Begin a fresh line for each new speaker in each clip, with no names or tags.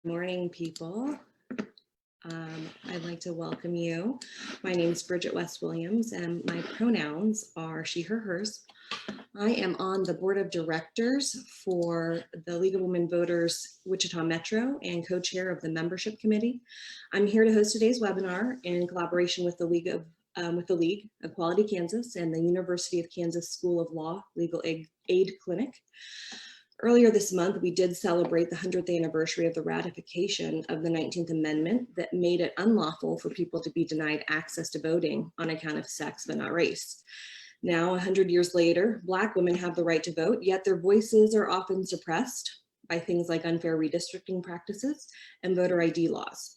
Morning, people. I'd like to welcome you. My name is Bridget West Williams, and my pronouns are she, her, hers. I am on the board of directors for the League of Women Voters Wichita Metro and co-chair of the membership committee. I'm here to host today's webinar in collaboration with the League, Equality Kansas, and the University of Kansas School of Law Legal Aid Clinic. Earlier this month, we did celebrate the 100th anniversary of the ratification of the 19th Amendment that made it unlawful for people to be denied access to voting on account of sex but not race. Now, 100 years later, Black women have the right to vote, yet their voices are often suppressed by things like unfair redistricting practices and voter ID laws.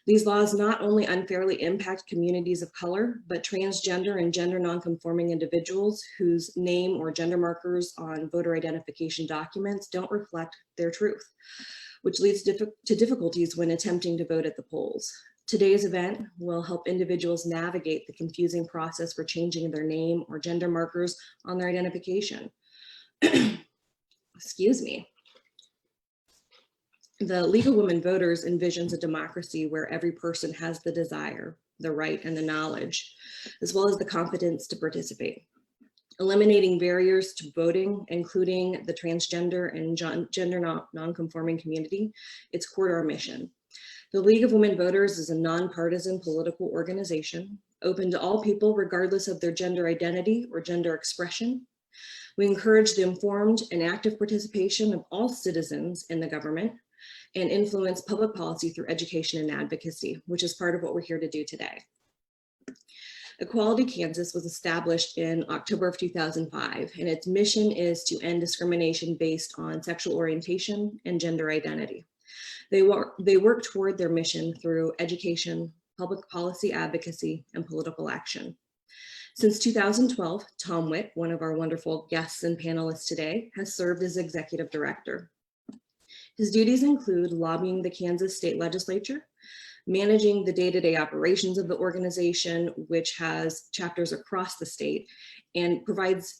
These laws not only unfairly impact communities of color, but transgender and gender nonconforming individuals whose name or gender markers on voter identification documents don't reflect their truth, which leads to difficulties when attempting to vote at the polls. Today's event will help individuals navigate the confusing process for changing their name or gender markers on their identification. Excuse me. The League of Women Voters envisions a democracy where every person has the desire, the right, and the knowledge, as well as the competence to participate. Eliminating barriers to voting, including the transgender and gender nonconforming community, it's core to our mission. The League of Women Voters is a nonpartisan political organization, open to all people regardless of their gender identity or gender expression. We encourage the informed and active participation of all citizens in the government, and influence public policy through education and advocacy, which is part of what we're here to do today. Equality Kansas was established in October of 2005, and its mission is to end discrimination based on sexual orientation and gender identity. They work toward their mission through education, public policy advocacy, and political action. Since 2012, Tom Witt, one of our wonderful guests and panelists today, has served as executive director. His duties include lobbying the Kansas State Legislature, managing the day-to-day operations of the organization, which has chapters across the state, and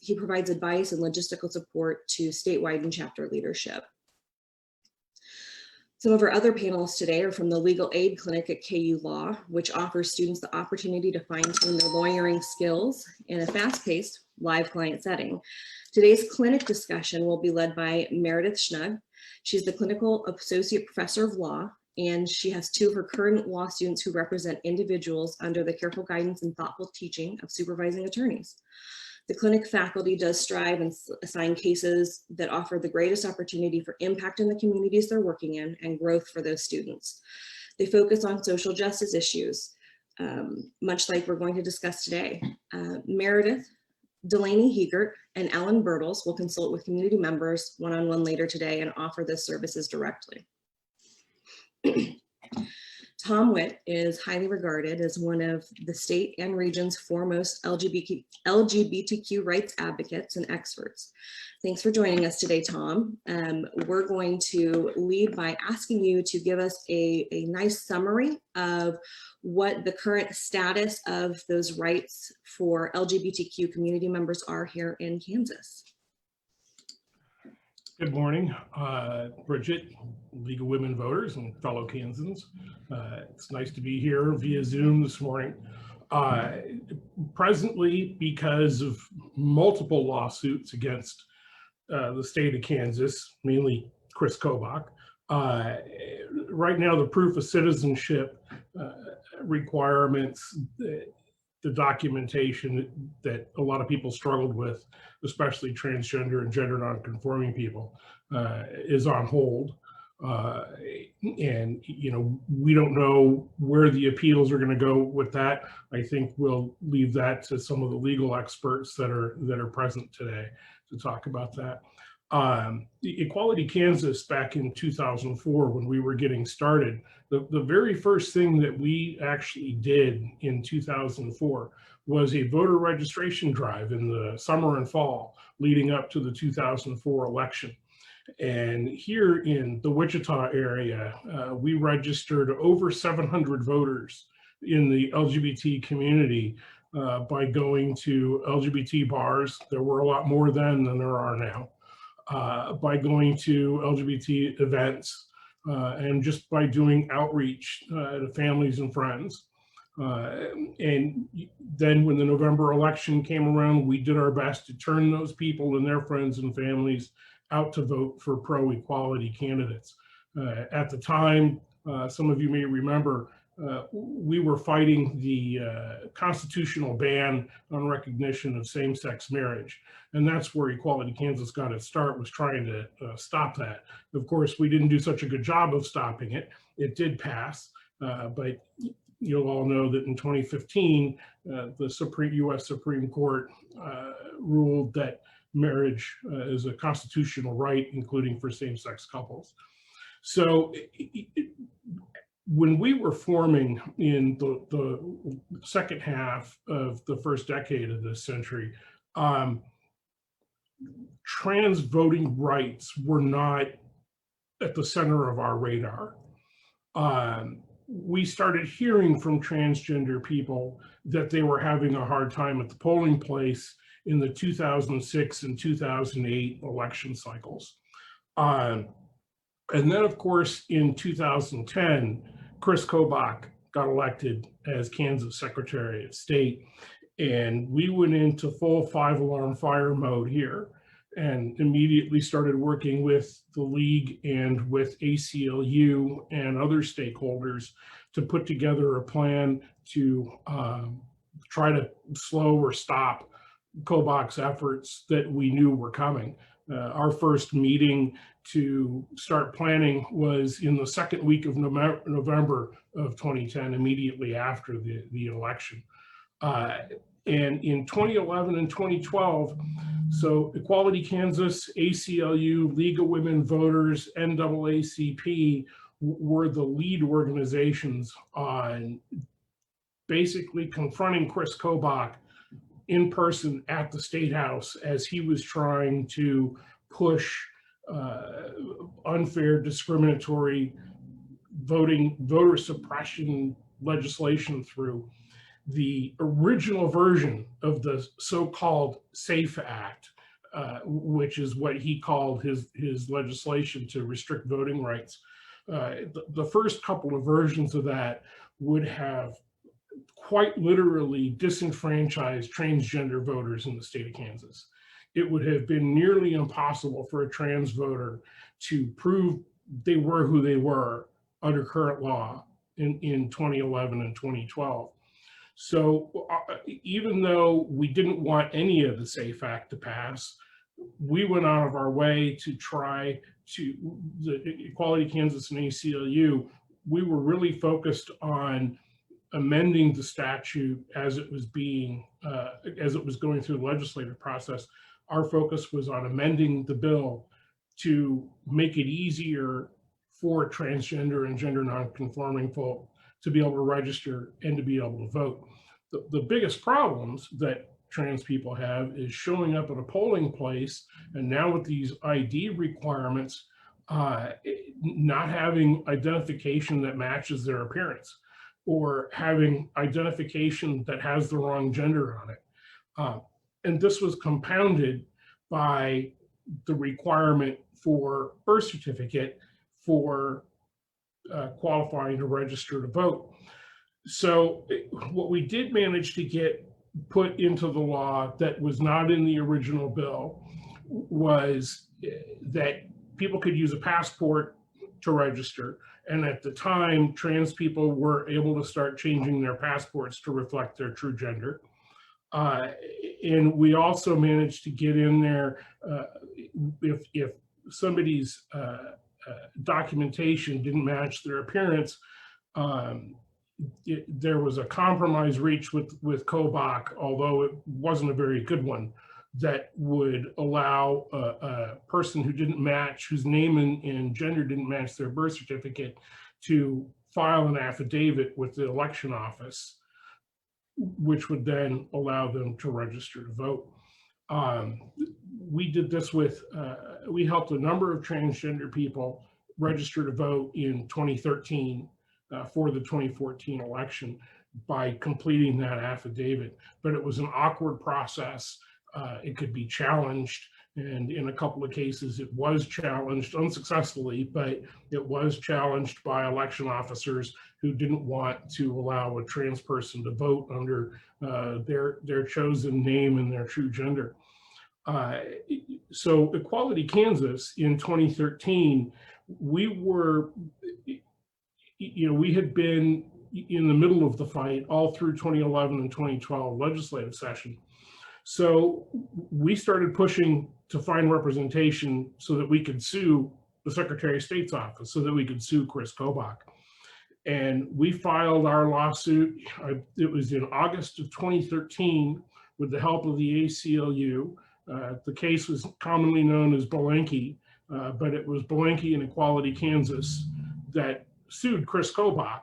he provides advice and logistical support to statewide and chapter leadership. Some of our other panelists today are from the Legal Aid Clinic at KU Law, which offers students the opportunity to fine-tune their lawyering skills in a fast-paced live client setting. Today's clinic discussion will be led by Meredith Schnug. She's the clinical associate professor of law, and she has two of her current law students who represent individuals under the careful guidance and thoughtful teaching of supervising attorneys. The clinic faculty does strive and assign cases that offer the greatest opportunity for impact in the communities they're working in and growth for those students. They focus on social justice issues, much like we're going to discuss today. Meredith, Delaney Hegert, and Ellen Bertels will consult with community members one-on-one later today and offer those services directly. Tom Witt is highly regarded as one of the state and region's foremost LGBTQ rights advocates and experts. Thanks for joining us today, Tom. We're going to lead by asking you to give us a nice summary of what the current status of those rights for LGBTQ community members are here in Kansas.
Good morning, Bridget, League of Women Voters and fellow Kansans. It's nice to be here via Zoom this morning. Presently, because of multiple lawsuits against the state of Kansas, mainly Chris Kobach, right now the proof of citizenship requirements, the documentation that a lot of people struggled with, especially transgender and gender nonconforming people, is on hold. And we don't know where the appeals are going to go with that. I think we'll leave that to some of the legal experts that are present today to talk about that. Equality Kansas, back in 2004, when we were getting started, the very first thing that we actually did in 2004 was a voter registration drive in the summer and fall leading up to the 2004 election. And here in the Wichita area, we registered over 700 voters in the LGBT community by going to LGBT bars. There were a lot more then than there are now. By going to LGBT events, and just by doing outreach to families and friends. And then when the November election came around, we did our best to turn those people and their friends and families out to vote for pro-equality candidates. At the time, some of you may remember, we were fighting the constitutional ban on recognition of same-sex marriage. And that's where Equality Kansas got its start, was trying to stop that. Of course, we didn't do such a good job of stopping it. It did pass, but you'll all know that in 2015, the US Supreme Court ruled that marriage is a constitutional right, including for same-sex couples. So when we were forming in the second half of the first decade of this century, trans voting rights were not at the center of our radar. We started hearing from transgender people that they were having a hard time at the polling place in the 2006 and 2008 election cycles. And then, of course, in 2010, Chris Kobach got elected as Kansas Secretary of State, and we went into full 5-alarm fire mode here and immediately started working with the League and with ACLU and other stakeholders to put together a plan to try to slow or stop Kobach's efforts that we knew were coming. Our first meeting to start planning was in the second week of November of 2010, immediately after the election. And in 2011 and 2012, so Equality Kansas, ACLU, League of Women Voters, NAACP were the lead organizations on basically confronting Chris Kobach in person at the State House as he was trying to push unfair, discriminatory voter suppression legislation through. The original version of the so-called SAFE Act, which is what he called his legislation to restrict voting rights. The first couple of versions of that would have quite literally disenfranchised transgender voters in the state of Kansas. It would have been nearly impossible for a trans voter to prove they were who they were under current law in 2011 and 2012. So even though we didn't want any of the SAFE Act to pass, we went out of our way to try to, the Equality Kansas and ACLU, we were really focused on amending the statute as it was being, as it was going through the legislative process. Our focus was on amending the bill to make it easier for transgender and gender nonconforming folk to be able to register and to be able to vote. The biggest problems that trans people have is showing up at a polling place, and now with these ID requirements, not having identification that matches their appearance, or having identification that has the wrong gender on it. And this was compounded by the requirement for birth certificate for qualifying to register to vote. So what we did manage to get put into the law that was not in the original bill was that people could use a passport to register. And at the time, trans people were able to start changing their passports to reflect their true gender. And we also managed to get in there, if somebody's documentation didn't match their appearance, there was a compromise reached with Kobach, although it wasn't a very good one, that would allow a person who didn't match, whose name and gender didn't match their birth certificate, to file an affidavit with the election office, which would then allow them to register to vote. We did this with, we helped a number of transgender people register to vote in 2013 for the 2014 election by completing that affidavit. But it was an awkward process. It could be challenged. And in a couple of cases, it was challenged unsuccessfully, but it was challenged by election officers who didn't want to allow a trans person to vote under their chosen name and their true gender. So Equality Kansas in 2013, we were, we had been in the middle of the fight all through 2011 and 2012 legislative session. So we started pushing to find representation so that we could sue the Secretary of State's office, so that we could sue Chris Kobach. And we filed our lawsuit, it was in August of 2013, with the help of the ACLU. The case was commonly known as Belenky, but it was Belenky and Equality Kansas that sued Chris Kobach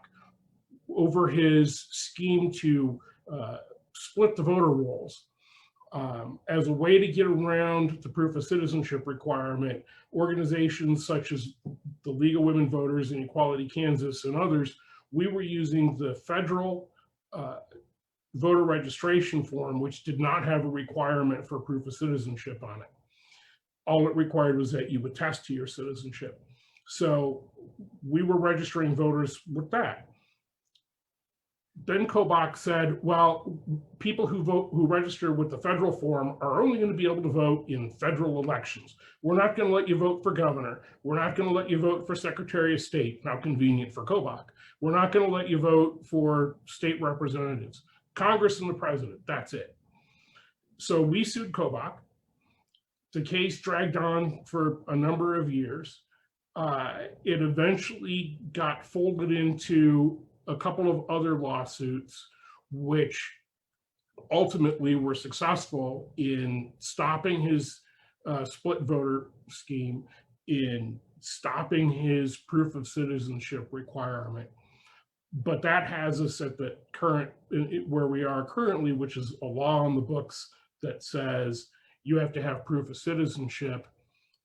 over his scheme to split the voter rolls. As a way to get around the proof of citizenship requirement, organizations such as the League of Women Voters and Equality Kansas and others, we were using the federal voter registration form, which did not have a requirement for proof of citizenship on it. All it required was that you attest to your citizenship. So we were registering voters with that. Then Kobach said, well, people who register with the federal form are only going to be able to vote in federal elections. We're not going to let you vote for governor. We're not going to let you vote for Secretary of State. Now convenient for Kobach. We're not going to let you vote for state representatives, Congress and the president. That's it. So we sued Kobach. The case dragged on for a number of years. It eventually got folded into a couple of other lawsuits, which ultimately were successful in stopping his split voter scheme, in stopping his proof of citizenship requirement. But that has us at the current, where we are currently, which is a law on the books that says you have to have proof of citizenship,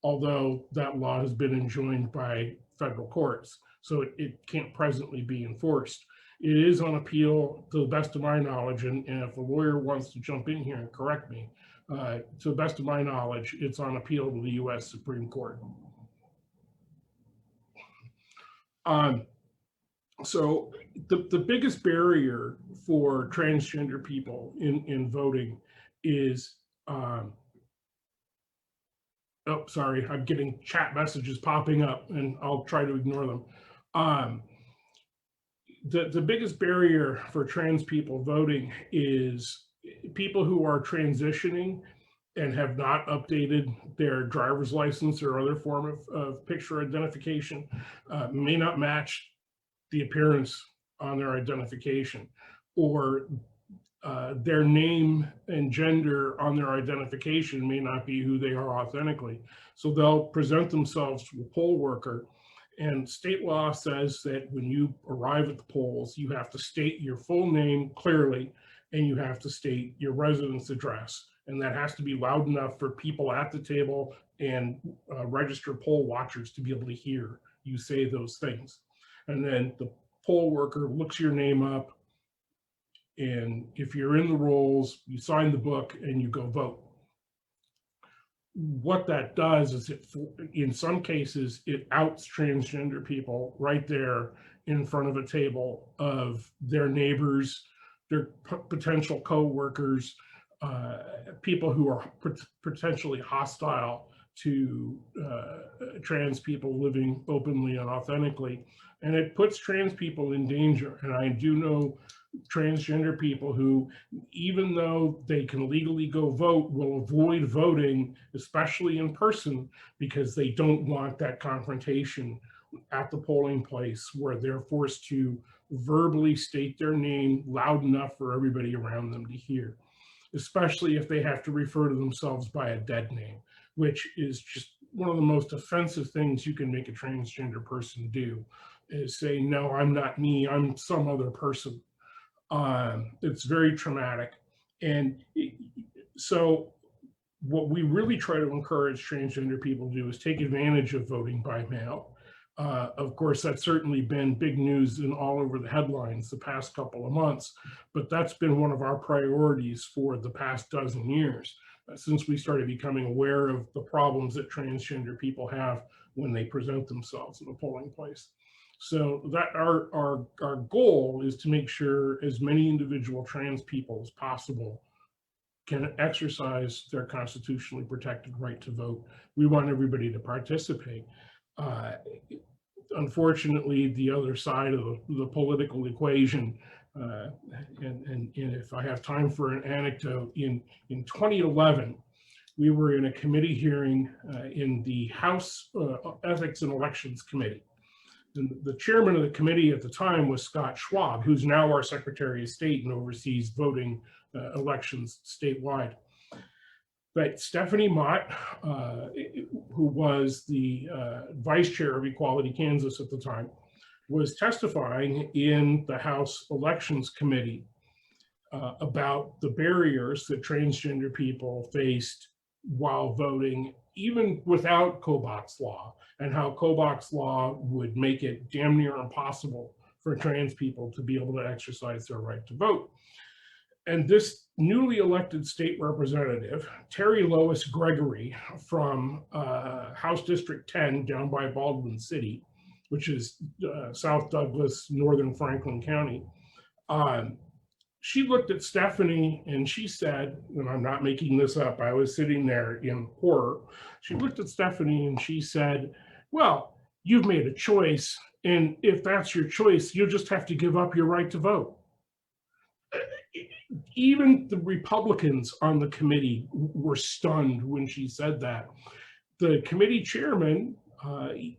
although that law has been enjoined by federal courts. So it can't presently be enforced. It is on appeal to the best of my knowledge, and if a lawyer wants to jump in here and correct me, to the best of my knowledge, it's on appeal to the US Supreme Court. So the biggest barrier for transgender people in voting is, oh, sorry, I'm getting chat messages popping up and I'll try to ignore them. The biggest barrier for trans people voting is people who are transitioning and have not updated their driver's license or other form of picture identification, may not match the appearance on their identification, or their name and gender on their identification may not be who they are authentically. So they'll present themselves to a poll worker, and state law says that when you arrive at the polls, you have to state your full name clearly, and you have to state your residence address. And that has to be loud enough for people at the table and registered poll watchers to be able to hear you say those things. And then the poll worker looks your name up, and if you're in the rolls, you sign the book and you go vote. What that does is, in some cases, it outs transgender people right there in front of a table of their neighbors, their potential co-workers, people who are potentially hostile to trans people living openly and authentically. And it puts trans people in danger. And I do know transgender people who, even though they can legally go vote, will avoid voting, especially in person, because they don't want that confrontation at the polling place where they're forced to verbally state their name loud enough for everybody around them to hear, especially if they have to refer to themselves by a dead name, which is just one of the most offensive things you can make a transgender person do, is say, no, I'm not me, I'm some other person. It's very traumatic. And so what we really try to encourage transgender people to do is take advantage of voting by mail. Of course, that's certainly been big news and all over the headlines the past couple of months, but that's been one of our priorities for the past dozen years, since we started becoming aware of the problems that transgender people have when they present themselves in a polling place. So that our goal is to make sure as many individual trans people as possible can exercise their constitutionally protected right to vote. We want everybody to participate. Unfortunately, the other side of the political equation, and if I have time for an anecdote, in 2011, we were in a committee hearing in the House Ethics and Elections Committee. And the chairman of the committee at the time was Scott Schwab, who's now our Secretary of State and oversees voting elections statewide. But Stephanie Mott, who was the vice chair of Equality Kansas at the time, was testifying in the House Elections Committee about the barriers that transgender people faced while voting, even without Kobach's law, and how Kobach's law would make it damn near impossible for trans people to be able to exercise their right to vote. And this newly elected state representative, Terry Lois Gregory from House District 10 down by Baldwin City, which is South Douglas, Northern Franklin County, she looked at Stephanie and she said, and I'm not making this up, I was sitting there in horror. She looked at Stephanie and she said, well, you've made a choice, and if that's your choice, you'll just have to give up your right to vote. Even the Republicans on the committee were stunned when she said that. The committee chairman,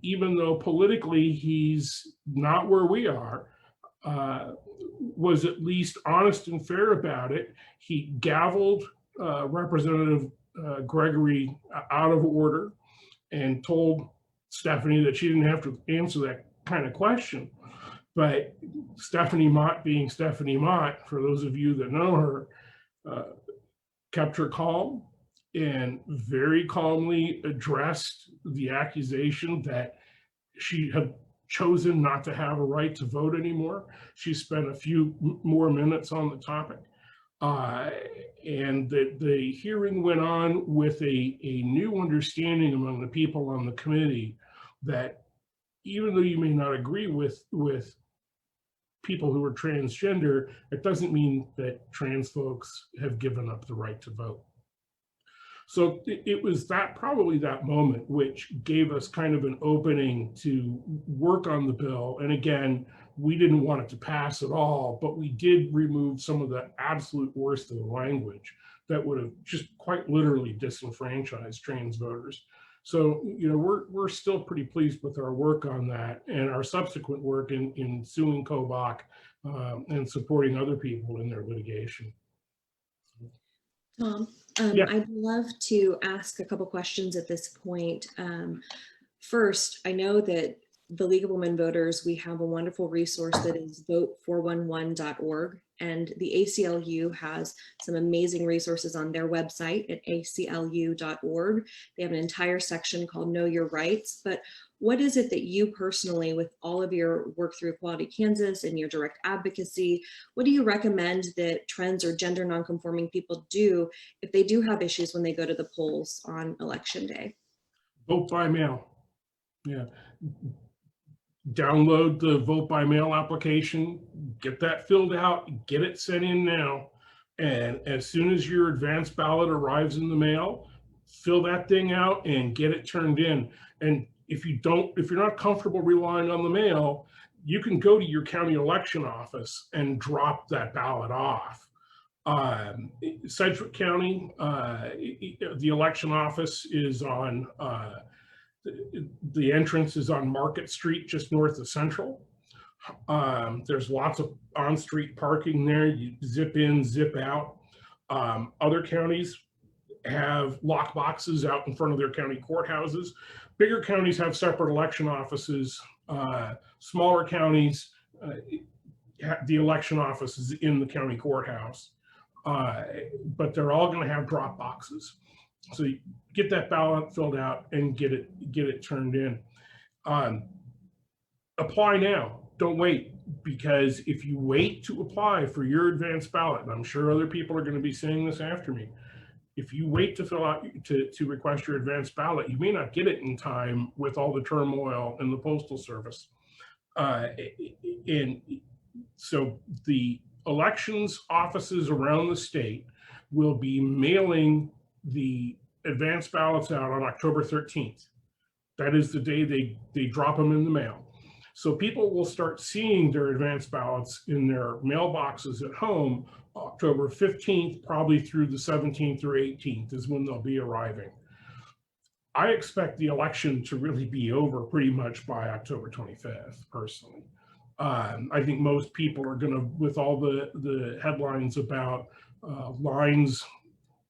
even though politically he's not where we are, was at least honest and fair about it. He gavelled Representative Gregory out of order and told Stephanie that she didn't have to answer that kind of question. But Stephanie Mott, being Stephanie Mott, for those of you that know her, kept her calm and very calmly addressed the accusation that she had chosen not to have a right to vote anymore. She spent a few more minutes on the topic. And the hearing went on with a new understanding among the people on the committee that even though you may not agree with people who are transgender, it doesn't mean that trans folks have given up the right to vote. So it was probably that moment which gave us kind of an opening to work on the bill. And again, we didn't want it to pass at all, but we did remove some of the absolute worst of the language that would have just quite literally disenfranchised trans voters. So, you know, we're still pretty pleased with our work on that and our subsequent work in suing Kobach and supporting other people in their litigation.
Tom,
Yeah.
I'd love to ask a couple questions at this point. First, I know that the League of Women Voters, we have a wonderful resource that is vote411.org, and the ACLU has some amazing resources on their website at aclu.org. They have an entire section called Know Your Rights, but what is it that you personally, with all of your work through Equality Kansas and your direct advocacy, what do you recommend that trans or gender nonconforming people do if they do have issues when they go to the polls on election day?
Vote by mail. Yeah. Download the vote by mail application, get that filled out, get it sent in now. And as soon as your advance ballot arrives in the mail, fill that thing out and get it turned in. And if you're not comfortable relying on the mail, you can go to your county election office and drop that ballot off. Sedgwick County, the election office is on, the entrance is on Market Street, just north of Central. There's lots of on-street parking there. You zip in, zip out. Other counties have lock boxes out in front of their county courthouses. Bigger counties have separate election offices. Smaller counties, the election office is in the county courthouse. But they're all going to have drop boxes. So you get that ballot filled out and get it turned in. Apply now, don't wait, because if you wait to apply for your advance ballot, and I'm sure other people are going to be saying this after me, If you wait to fill out to request your advance ballot, you may not get it in time with all the turmoil in the Postal Service. And so the elections offices around the state will be mailing the advance ballots out on October 13th. That is the day they drop them in the mail. So people will start seeing their advance ballots in their mailboxes at home October 15th, probably through the 17th or 18th is when they'll be arriving. I expect the election to really be over pretty much by October 25th, personally. I think most people are gonna, with all the headlines about lines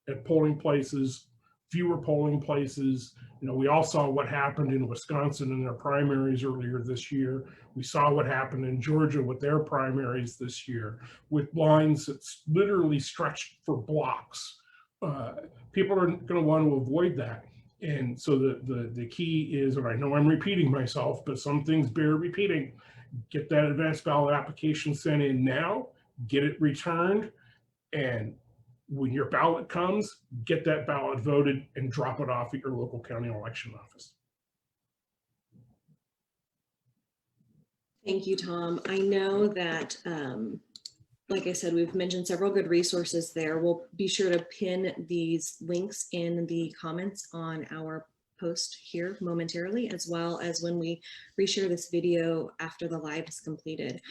at polling places, fewer polling places. You know, we all saw what happened in Wisconsin in their primaries earlier this year. We saw what happened in Georgia with their primaries this year, with lines that's literally stretched for blocks. People are going to want to avoid that. And so the key is, and I know I'm repeating myself, but some things bear repeating. Get that advance ballot application sent in now, get it returned, and when your ballot comes, get that ballot voted and drop it off at your local county election office.
Thank you, Tom. I know that, like I said, we've mentioned several good resources there. We'll be sure to pin these links in the comments on our post here momentarily, as well as when we reshare this video after the live is completed.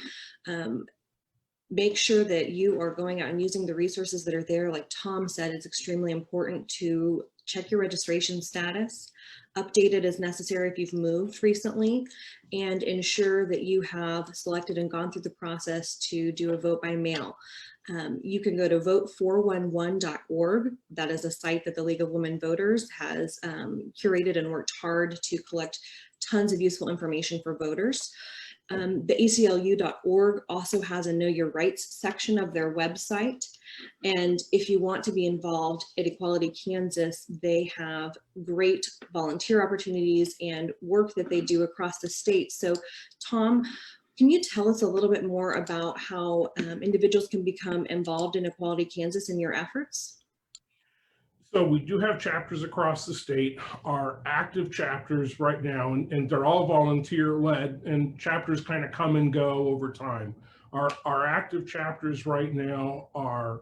Make sure that you are going out and using the resources that are there. Like Tom said, it's extremely important to check your registration status, update it as necessary if you've moved recently, and ensure that you have selected and gone through the process to do a vote by mail. You can go to vote411.org. That is a site that the League of Women Voters has curated and worked hard to collect tons of useful information for voters. The ACLU.org also has a Know Your Rights section of their website. And if you want to be involved at Equality Kansas, they have great volunteer opportunities and work that they do across the state. So Tom, can you tell us a little bit more about how individuals can become involved in Equality Kansas in your efforts?
So we do have chapters across the state. Our active chapters right now, and they're all volunteer led, and chapters kind of come and go over time. Our active chapters right now are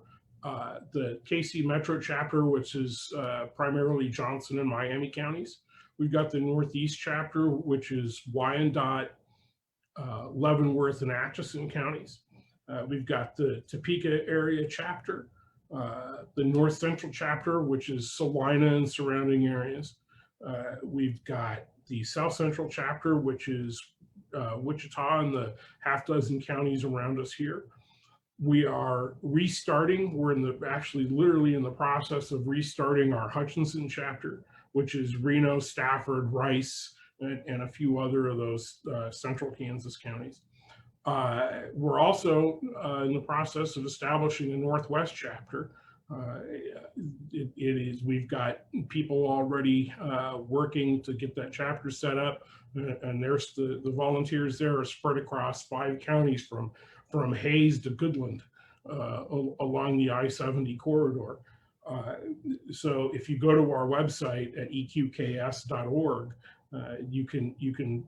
the KC Metro chapter, which is primarily Johnson and Miami counties. We've got the Northeast chapter, which is Wyandotte, Leavenworth, and Atchison counties. We've got the Topeka area chapter, the North Central chapter, which is Salina and surrounding areas. We've got the South Central chapter, which is Wichita and the half dozen counties around us here. We are restarting, we're actually literally in the process of restarting our Hutchinson chapter, which is Reno, Stafford, Rice, and a few other of those central Kansas counties. We're also in the process of establishing a Northwest chapter. We've got people already working to get that chapter set up, and there's the volunteers there are spread across 5 counties from Hayes to Goodland along the I-70 corridor. So if you go to our website at eqks.org, you can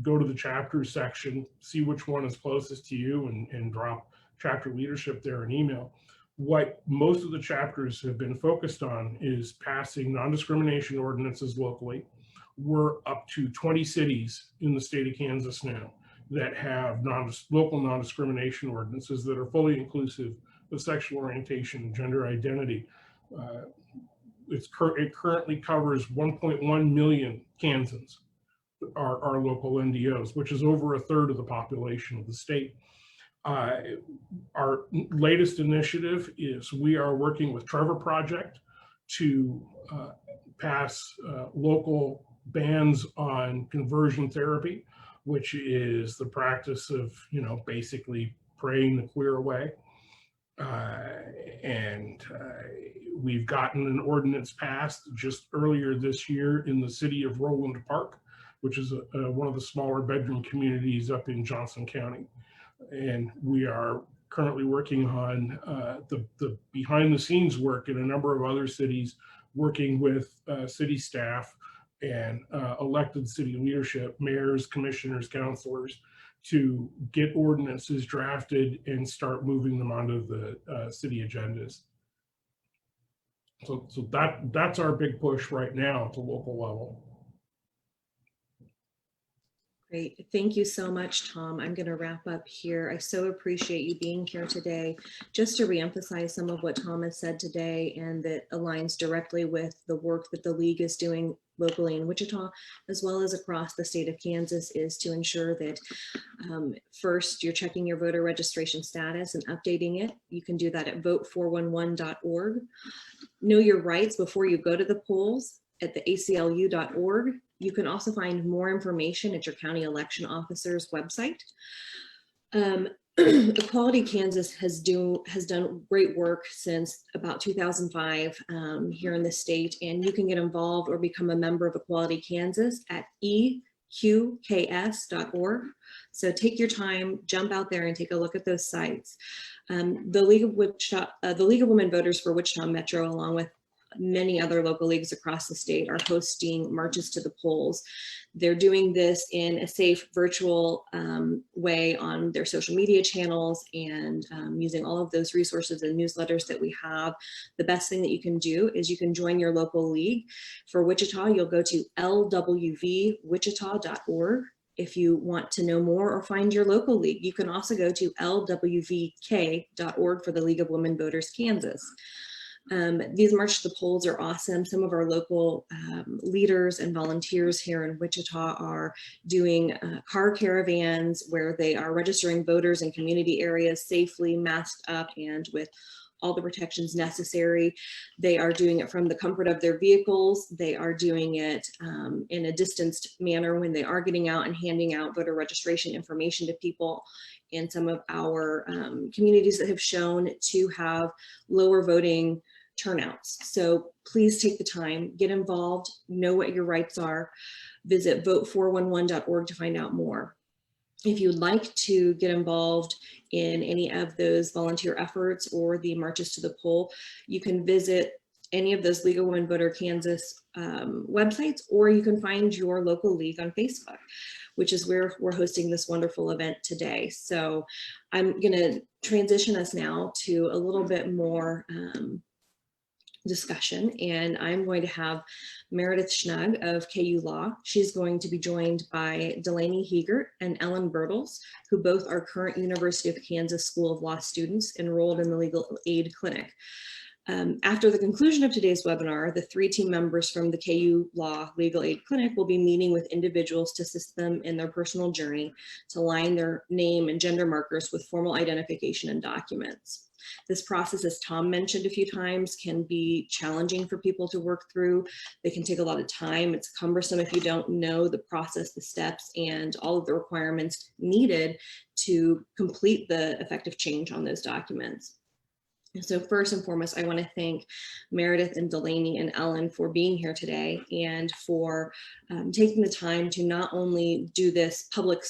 go to the chapter section, see which one is closest to you, and drop chapter leadership there an email. What most of the chapters have been focused on is passing non-discrimination ordinances locally. We're up to 20 cities in the state of Kansas now that have local non-discrimination ordinances that are fully inclusive of sexual orientation and gender identity. It currently covers 1.1 million Kansans, our local NDOs, which is over a third of the population of the state. Our latest initiative is we are working with Trevor Project to pass local bans on conversion therapy, which is the practice of, basically praying the queer away. We've gotten an ordinance passed just earlier this year in the city of Roland Park, which is one of the smaller bedroom communities up in Johnson County. And we are currently working on the behind the scenes work in a number of other cities, working with city staff and elected city leadership, mayors, commissioners, councilors, to get ordinances drafted and start moving them onto the city agendas. So that's our big push right now at the local level.
Great. Thank you so much, Tom. I'm going to wrap up here. I so appreciate you being here today. Just to reemphasize some of what Tom has said today, and that aligns directly with the work that the League is doing locally in Wichita, as well as across the state of Kansas, is to ensure that first, you're checking your voter registration status and updating it. You can do that at vote411.org. Know your rights before you go to the polls at the aclu.org. You can also find more information at your county election officer's website. Equality Kansas has done great work since about 2005 here in the state, and you can get involved or become a member of Equality Kansas at eqks.org. So take your time, jump out there and take a look at those sites. The League of Women Voters for Wichita Metro, along with many other local leagues across the state, are hosting marches to the polls. They're doing this in a safe virtual way on their social media channels, and using all of those resources and newsletters that we have. The best thing that you can do is you can join your local league. For Wichita, you'll go to lwvwichita.org. If you want to know more or find your local league, you can also go to lwvk.org for the League of Women Voters Kansas. These March to the Polls are awesome. Some of our local leaders and volunteers here in Wichita are doing car caravans where they are registering voters in community areas safely, masked up, and with all the protections necessary. They are doing it from the comfort of their vehicles. They are doing it in a distanced manner when they are getting out and handing out voter registration information to people in some of our communities that have shown to have lower voting turnouts. So please take the time, get involved, know what your rights are. Visit vote411.org to find out more. If you'd like to get involved in any of those volunteer efforts or the marches to the poll, you can visit any of those League of Women Voter Kansas websites, or you can find your local league on Facebook, which is where we're hosting this wonderful event today. So I'm going to transition us now to a little bit more discussion, and I'm going to have Meredith Schnug of KU Law. She's going to be joined by Delaney Heegert and Ellen Bertels, who both are current University of Kansas School of Law students enrolled in the Legal Aid Clinic. After the conclusion of today's webinar, the 3 team members from the KU Law Legal Aid Clinic will be meeting with individuals to assist them in their personal journey to align their name and gender markers with formal identification and documents. This process, as Tom mentioned a few times, can be challenging for people to work through. They can take a lot of time. It's cumbersome if you don't know the process, the steps, and all of the requirements needed to complete the effective change on those documents. So first and foremost, I want to thank Meredith and Delaney and Ellen for being here today, and for taking the time to not only do this public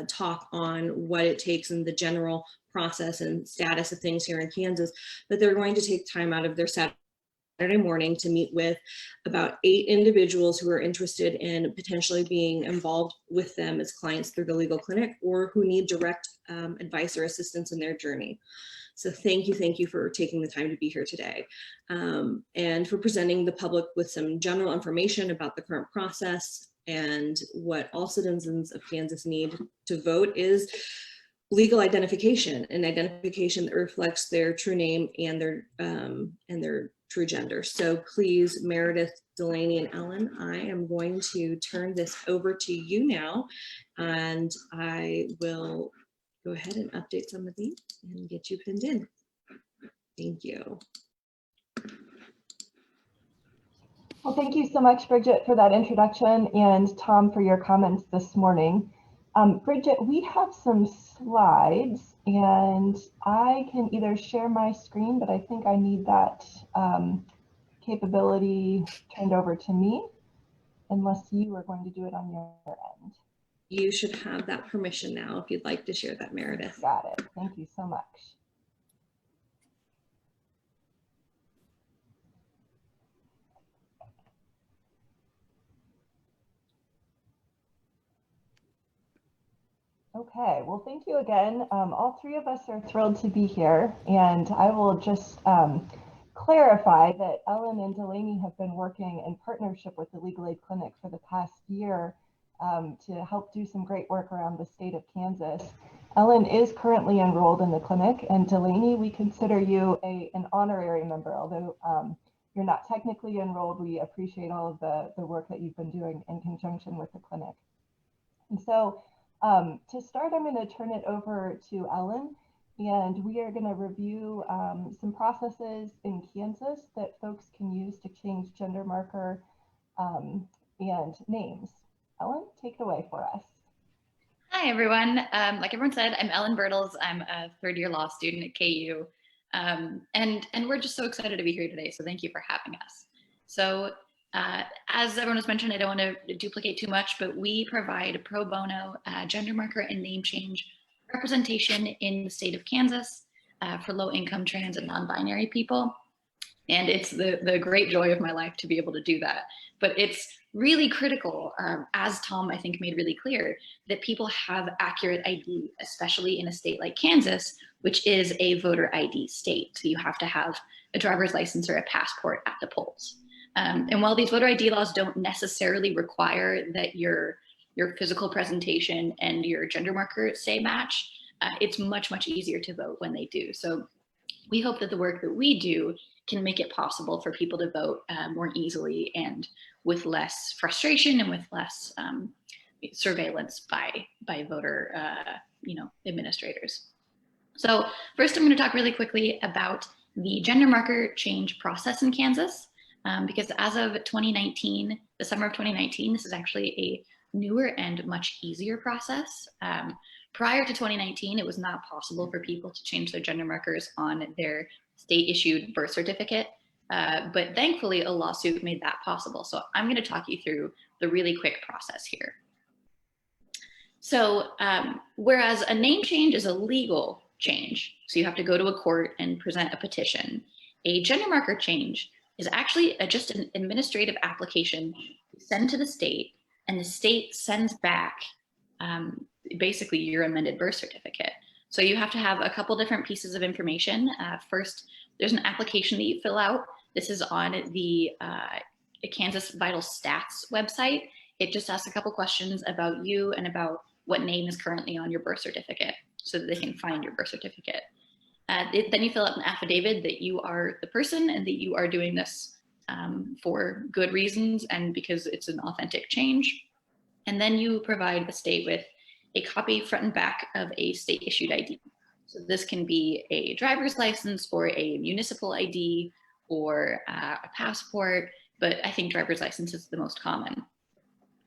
talk on what it takes in the general process and status of things here in Kansas, but they're going to take time out of their Saturday morning to meet with about 8 individuals who are interested in potentially being involved with them as clients through the legal clinic, or who need direct advice or assistance in their journey. So thank you for taking the time to be here today, and for presenting the public with some general information about the current process. And what all citizens of Kansas need to vote is legal identification, and identification that reflects their true name and their true gender. So please, Meredith, Delaney, and Ellen, I am going to turn this over to you now, and I will go ahead and update some of these and get you pinned in. Thank you.
Well, thank you so much, Bridget, for that introduction, and Tom for your comments this morning. Bridget, we have some slides, and I can either share my screen, but I think I need that capability turned over to me, unless you are going to do it on your end.
you should have that permission now if you'd like to share that, Meredith.
Got it. Thank you so much. Okay, well, thank you again. All three of us are thrilled to be here, and I will just clarify that Ellen and Delaney have been working in partnership with the Legal Aid Clinic for the past year to help do some great work around the state of Kansas. Ellen is currently enrolled in the clinic, and Delaney, we consider you an honorary member, although you're not technically enrolled. We appreciate all of the work that you've been doing in conjunction with the clinic. And so to start, I'm going to turn it over to Ellen, and we are going to review some processes in Kansas that folks can use to change gender marker and names. Ellen, take it away for us.
Hi, everyone. Like everyone said, I'm Ellen Bertels. I'm a third-year law student at KU, and we're just so excited to be here today, so thank you for having us. So as everyone has mentioned, I don't want to duplicate too much, but we provide pro bono gender marker and name change representation in the state of Kansas for low-income trans and non-binary people. And it's the great joy of my life to be able to do that. But it's really critical, as Tom, I think, made really clear, that people have accurate ID, especially in a state like Kansas, which is a voter ID state. So you have to have a driver's license or a passport at the polls. And while these voter ID laws don't necessarily require that your physical presentation and your gender marker say match, it's much, much easier to vote when they do. So we hope that the work that we do can make it possible for people to vote more easily and with less frustration and with less surveillance by voter administrators. So first, I'm going to talk really quickly about the gender marker change process in Kansas. Because as of 2019, the summer of 2019, this is actually a newer and much easier process. Prior to 2019, it was not possible for people to change their gender markers on their state-issued birth certificate, but thankfully a lawsuit made that possible. So I'm going to talk you through the really quick process here. So whereas a name change is a legal change, so you have to go to a court and present a petition, a gender marker change is actually just an administrative application you send to the state, and the state sends back basically your amended birth certificate. So you have to have a couple different pieces of information. First, there's an application that you fill out. This is on the Kansas Vital Stats website. It just asks a couple questions about you and about what name is currently on your birth certificate so that they can find your birth certificate. Then you fill out an affidavit that you are the person and that you are doing this for good reasons and because it's an authentic change. And then you provide the state with a copy front and back of a state issued ID. So this can be a driver's license or a municipal ID or a passport, but I think driver's license is the most common.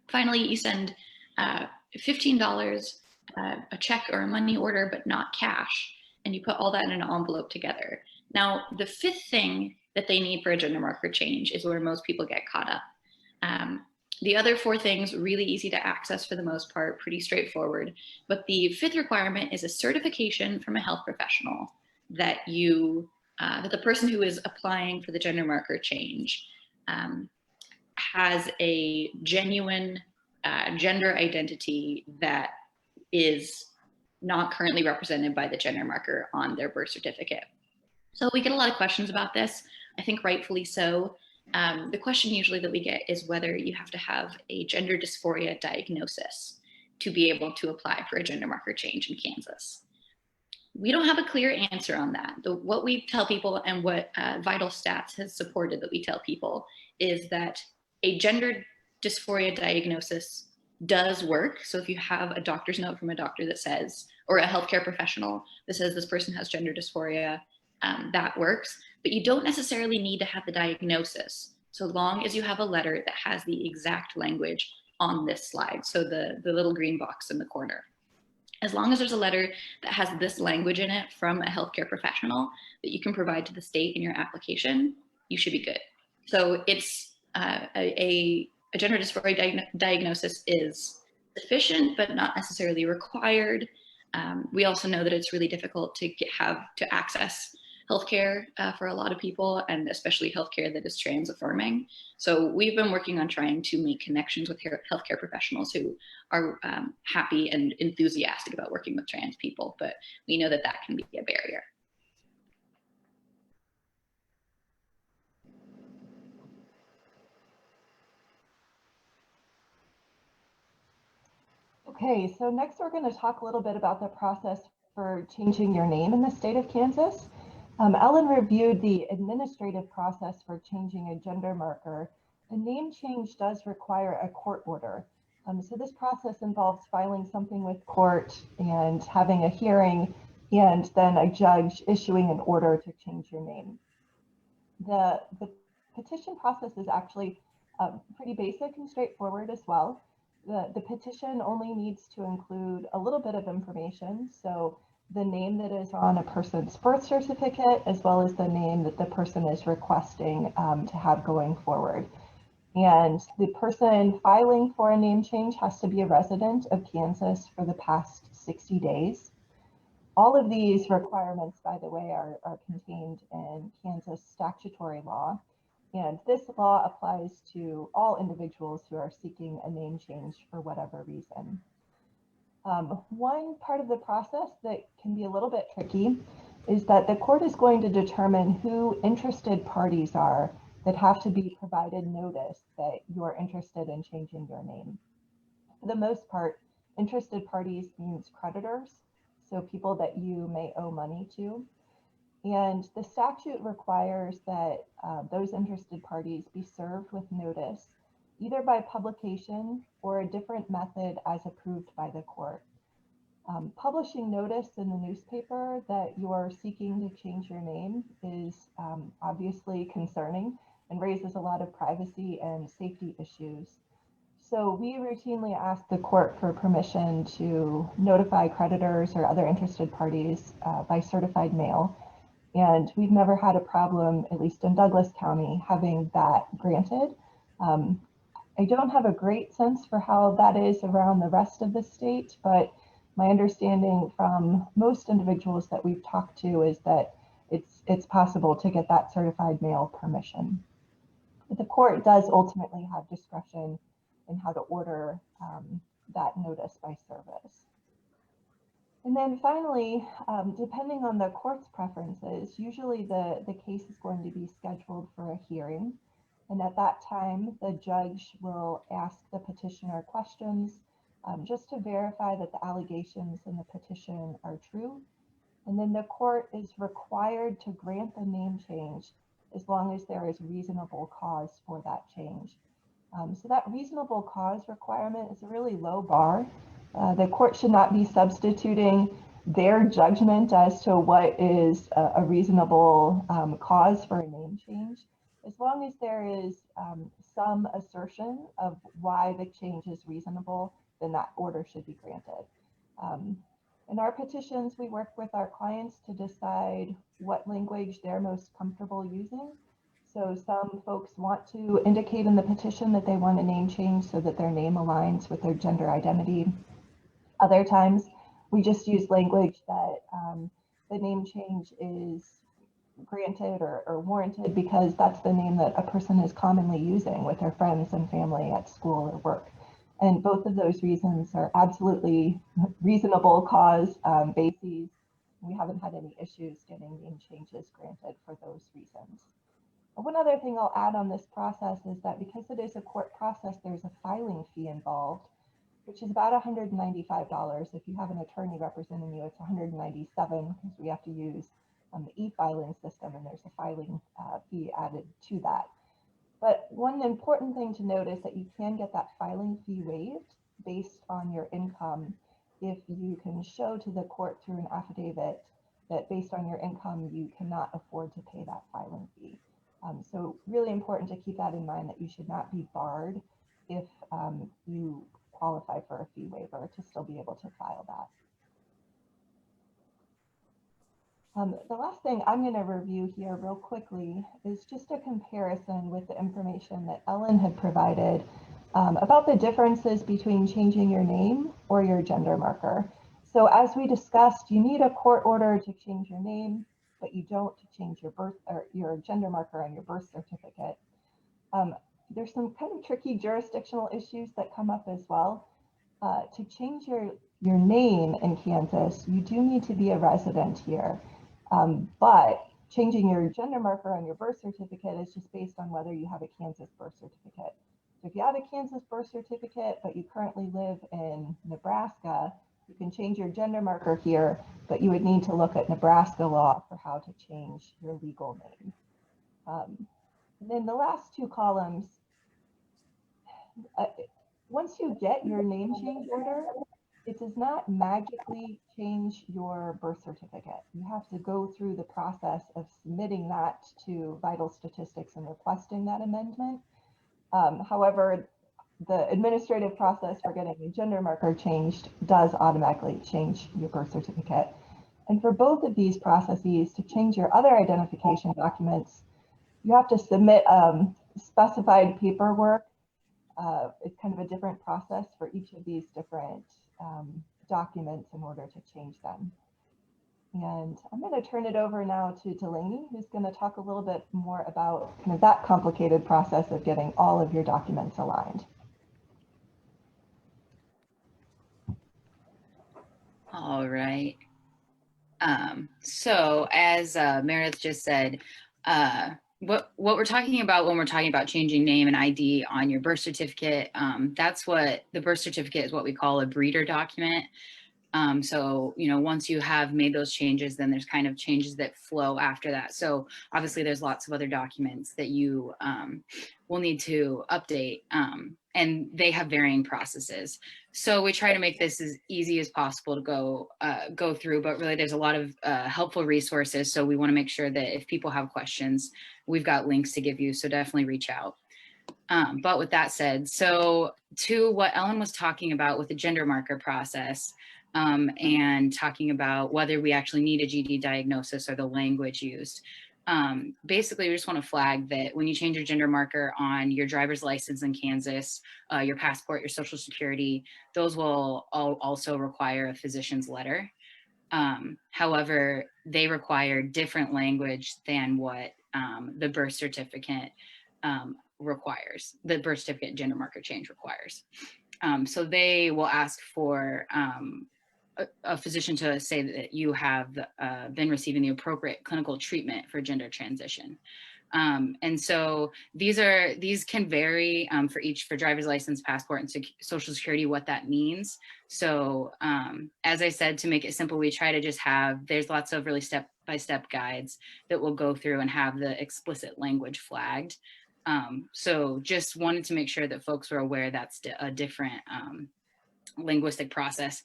Finally, you send $15, a check or a money order, but not cash. And you put all that in an envelope together. Now, the fifth thing that they need for a gender marker change is where most people get caught up. The other four things, really easy to access for the most part, pretty straightforward. But the fifth requirement is a certification from a health professional that that the person who is applying for the gender marker change has a genuine gender identity that is not currently represented by the gender marker on their birth certificate. So we get a lot of questions about this, I think rightfully so. The question usually that we get is whether you have to have a gender dysphoria diagnosis to be able to apply for a gender marker change in Kansas. We don't have a clear answer on that. What we tell people and what Vital Stats has supported that we tell people is that a gender dysphoria diagnosis does work. So if you have a doctor's note from a doctor that says, or a healthcare professional that says this person has gender dysphoria, that works, but you don't necessarily need to have the diagnosis so long as you have a letter that has the exact language on this slide. So the little green box in the corner. As long as there's a letter that has this language in it from a healthcare professional that you can provide to the state in your application, you should be good. So it's a gender dysphoria diagnosis is sufficient, but not necessarily required. We also know that it's really difficult to access healthcare for a lot of people, and especially healthcare that is trans affirming. So we've been working on trying to make connections with healthcare professionals who are happy and enthusiastic about working with trans people, but we know that that can be a barrier.
Okay, so next we're going to talk a little bit about the process for changing your name in the state of Kansas. Ellen reviewed the administrative process for changing a gender marker. A name change does require a court order. So this process involves filing something with court and having a hearing, and then a judge issuing an order to change your name. The petition process is actually pretty basic and straightforward as well. The petition only needs to include a little bit of information. So the name that is on a person's birth certificate, as well as the name that the person is requesting to have going forward. And the person filing for a name change has to be a resident of Kansas for the past 60 days. All of these requirements, by the way, are contained in Kansas statutory law. And this law applies to all individuals who are seeking a name change for whatever reason. One part of the process that can be a little bit tricky is that the court is going to determine who interested parties are that have to be provided notice that you're interested in changing your name. For the most part, interested parties means creditors, so people that you may owe money to. And the statute requires that those interested parties be served with notice, either by publication or a different method as approved by the court. Publishing notice in the newspaper that you are seeking to change your name is obviously concerning and raises a lot of privacy and safety issues. So we routinely ask the court for permission to notify creditors or other interested parties by certified mail. And we've never had a problem, at least in Douglas County, having that granted. I don't have a great sense for how that is around the rest of the state, but my understanding from most individuals that we've talked to is that it's possible to get that certified mail permission. But the court does ultimately have discretion in how to order that notice by service. And then finally, depending on the court's preferences, usually the case is going to be scheduled for a hearing. And at that time, the judge will ask the petitioner questions just to verify that the allegations in the petition are true. And then the court is required to grant the name change as long as there is reasonable cause for that change. So that reasonable cause requirement is a really low bar. The court should not be substituting their judgment as to what is a reasonable cause for a name change. As long as there is some assertion of why the change is reasonable, then that order should be granted. In our petitions, we work with our clients to decide what language they're most comfortable using. So some folks want to indicate in the petition that they want a name change so that their name aligns with their gender identity. Other times, we just use language that the name change is granted or warranted because that's the name that a person is commonly using with their friends and family at school or work. And both of those reasons are absolutely reasonable cause bases. We haven't had any issues getting name changes granted for those reasons. One other thing I'll add on this process is that because it is a court process, there's a filing fee involved, which is about $195. If you have an attorney representing you, it's $197 because we have to use the e-filing system, and there's a filing fee added to that. But one important thing to note is that you can get that filing fee waived based on your income if you can show to the court through an affidavit that based on your income, you cannot afford to pay that filing fee. So really important to keep that in mind, that you should not be barred if you qualify for a fee waiver to still be able to file that. The last thing I'm going to review here real quickly is just a comparison with the information that Ellen had provided about the differences between changing your name or your gender marker. So as we discussed, you need a court order to change your name, but you don't to change your birth or your gender marker on your birth certificate. There's some kind of tricky jurisdictional issues that come up as well. To change your name in Kansas, you do need to be a resident here, but changing your gender marker on your birth certificate is just based on whether you have a Kansas birth certificate. So if you have a Kansas birth certificate, but you currently live in Nebraska, you can change your gender marker here, but you would need to look at Nebraska law for how to change your legal name. And then the last two columns, once you get your name change order, it does not magically change your birth certificate. You have to go through the process of submitting that to Vital Statistics and requesting that amendment. However, the administrative process for getting a gender marker changed does automatically change your birth certificate. And for both of these processes, to change your other identification documents, you have to submit specified paperwork. It's kind of a different process for each of these different documents in order to change them. And I'm going to turn it over now to Delaney, who's going to talk a little bit more about kind of that complicated process of getting all of your documents aligned.
All right. So as Meredith just said, what we're talking about when we're talking about changing name and ID on your birth certificate, that's what the birth certificate is, what we call a breeder document. So, you know, once you have made those changes, then there's kind of changes that flow after that. So obviously there's lots of other documents that you will need to update, and they have varying processes. So we try to make this as easy as possible to go through, but really there's a lot of helpful resources. So we want to make sure that if people have questions, we've got links to give you. So definitely reach out. But with that said, so to what Ellen was talking about with the gender marker process, and talking about whether we actually need a GD diagnosis or the language used. Basically, we just want to flag that when you change your gender marker on your driver's license in Kansas, your passport, your social security, those will all also require a physician's letter. However, they require different language than what the birth certificate requires, the birth certificate gender marker change requires. So they will ask for a physician to say that you have been receiving the appropriate clinical treatment for gender transition. And so these can vary for driver's license, passport, and social security, what that means. So as I said, to make it simple, we try to just there's lots of really step-by-step guides that will go through and have the explicit language flagged. So just wanted to make sure that folks were aware that's a different linguistic process.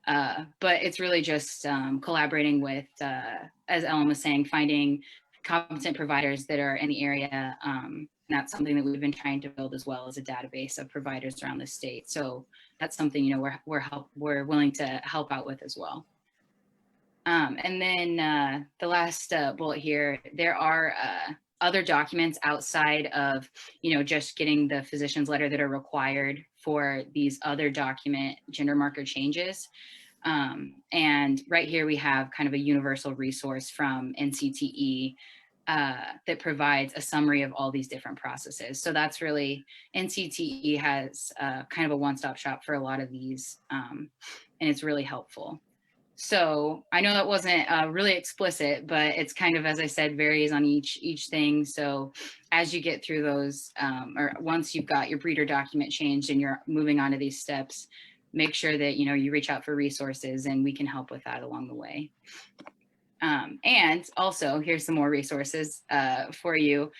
But it's really just collaborating with, as Ellen was saying, finding competent providers that are in the area. That's something that we've been trying to build, as well as a database of providers around the state. So that's something, you know, we're willing to help out with as well. And then the last bullet here, there are other documents outside of, you know, just getting the physician's letter that are required for these other document gender marker changes. And right here we have kind of a universal resource from NCTE that provides a summary of all these different processes. So that's really, NCTE has kind of a one-stop shop for a lot of these, and it's really helpful. So I know that wasn't really explicit, but it's kind of, as I said, varies on each thing. So as you get through those, or once you've got your breeder document changed and you're moving on to these steps, make sure that, you know, you reach out for resources, and we can help with that along the way. And also, here's some more resources for you.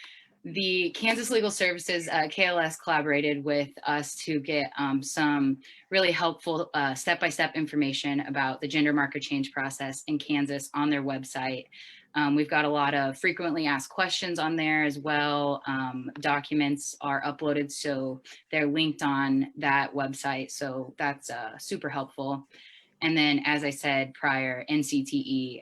The Kansas Legal Services, KLS, collaborated with us to get some really helpful step-by-step information about the gender marker change process in Kansas on their website. We've got a lot of frequently asked questions on there as well. Documents are uploaded, so they're linked on that website. So that's super helpful. And then, as I said prior, NCTE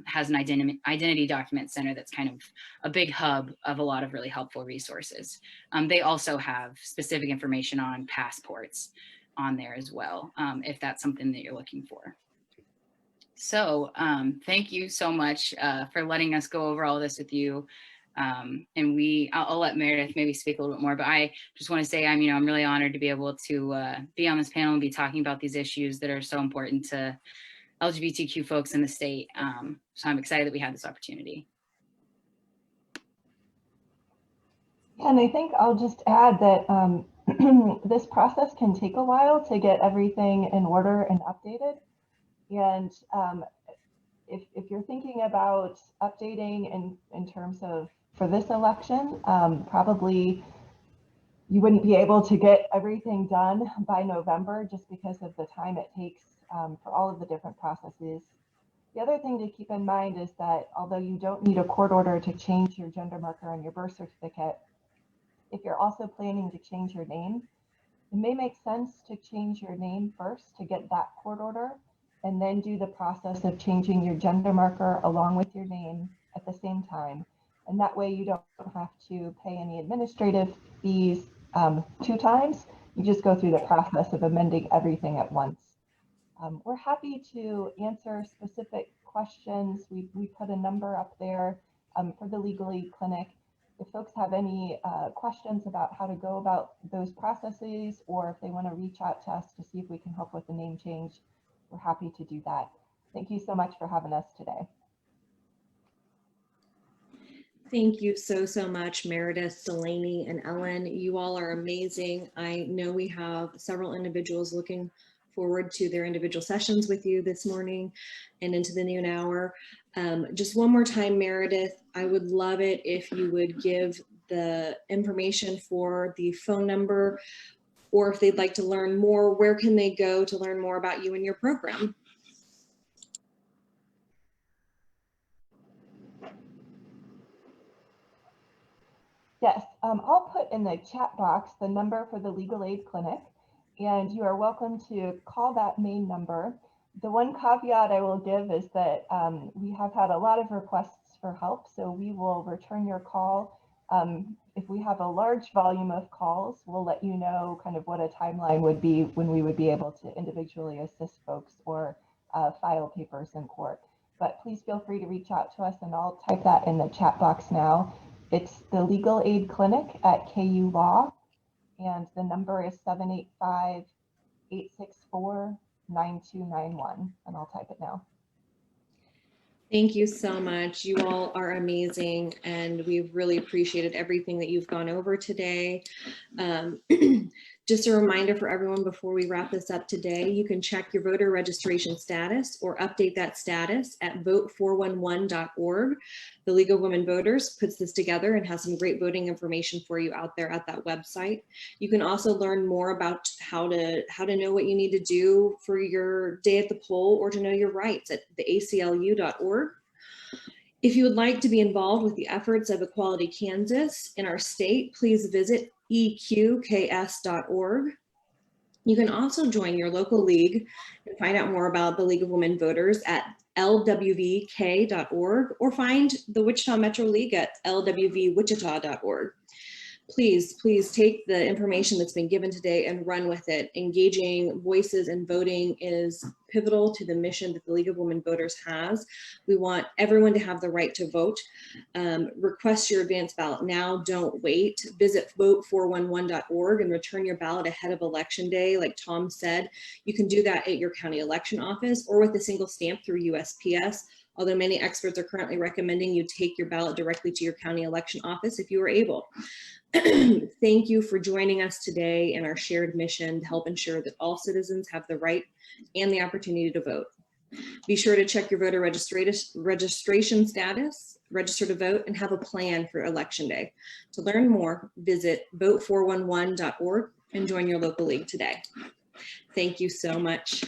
has an identity document center that's kind of a big hub of a lot of really helpful resources. They also have specific information on passports on there as well, if that's something that you're looking for. So thank you so much for letting us go over all this with you. And I'll let Meredith maybe speak a little bit more, but I just want to say I'm really honored to be able to be on this panel and be talking about these issues that are so important to LGBTQ folks in the state. So I'm excited that we had this opportunity.
And I think I'll just add that this process can take a while to get everything in order and updated. And if you're thinking about updating in terms of for this election, probably you wouldn't be able to get everything done by November just because of the time it takes for all of the different processes. The other thing to keep in mind is that although you don't need a court order to change your gender marker on your birth certificate, if you're also planning to change your name, it may make sense to change your name first to get that court order, and then do the process of changing your gender marker along with your name at the same time. And that way you don't have to pay any administrative fees 2 times. You just go through the process of amending everything at once. We're happy to answer specific questions. We put a number up there for the Legal Aid Clinic. If folks have any questions about how to go about those processes, or if they want to reach out to us to see if we can help with the name change, we're happy to do that. Thank you so much for having us today.
Thank you so much, Meredith, Delaney, and Ellen. You all are amazing. I know we have several individuals looking forward to their individual sessions with you this morning and into the noon hour. Just one more time, Meredith, I would love it if you would give the information for the phone number, or if they'd like to learn more, where can they go to learn more about you and your program?
Yes, I'll put in the chat box the number for the Legal Aid Clinic, and you are welcome to call that main number. The one caveat I will give is that we have had a lot of requests for help, so we will return your call. If we have a large volume of calls, we'll let you know kind of what a timeline would be when we would be able to individually assist folks or file papers in court. But please feel free to reach out to us, and I'll type that in the chat box now. It's the Legal Aid Clinic at KU Law, and the number is 785-864-9291, and I'll type it now.
Thank you so much. You all are amazing, and we've really appreciated everything that you've gone over today. Just a reminder for everyone before we wrap this up today, you can check your voter registration status or update that status at vote411.org. The League of Women Voters puts this together and has some great voting information for you out there at that website. You can also learn more about how to know what you need to do for your day at the poll or to know your rights at theaclu.org. If you would like to be involved with the efforts of Equality Kansas in our state, please visit eqks.org. You can also join your local league and find out more about the League of Women Voters at lwvk.org, or find the Wichita Metro League at lwvwichita.org. Please take the information that's been given today and run with it. Engaging voices and voting is pivotal to the mission that the League of Women Voters has. We want everyone to have the right to vote. Request your advance ballot now, don't wait. Visit vote411.org and return your ballot ahead of Election Day. Like Tom said, you can do that at your county election office or with a single stamp through USPS. Although many experts are currently recommending you take your ballot directly to your county election office if you are able. Thank you for joining us today in our shared mission to help ensure that all citizens have the right and the opportunity to vote. Be sure to check your voter registration status, register to vote, and have a plan for Election Day. To learn more, visit vote411.org and join your local league today. Thank you so much.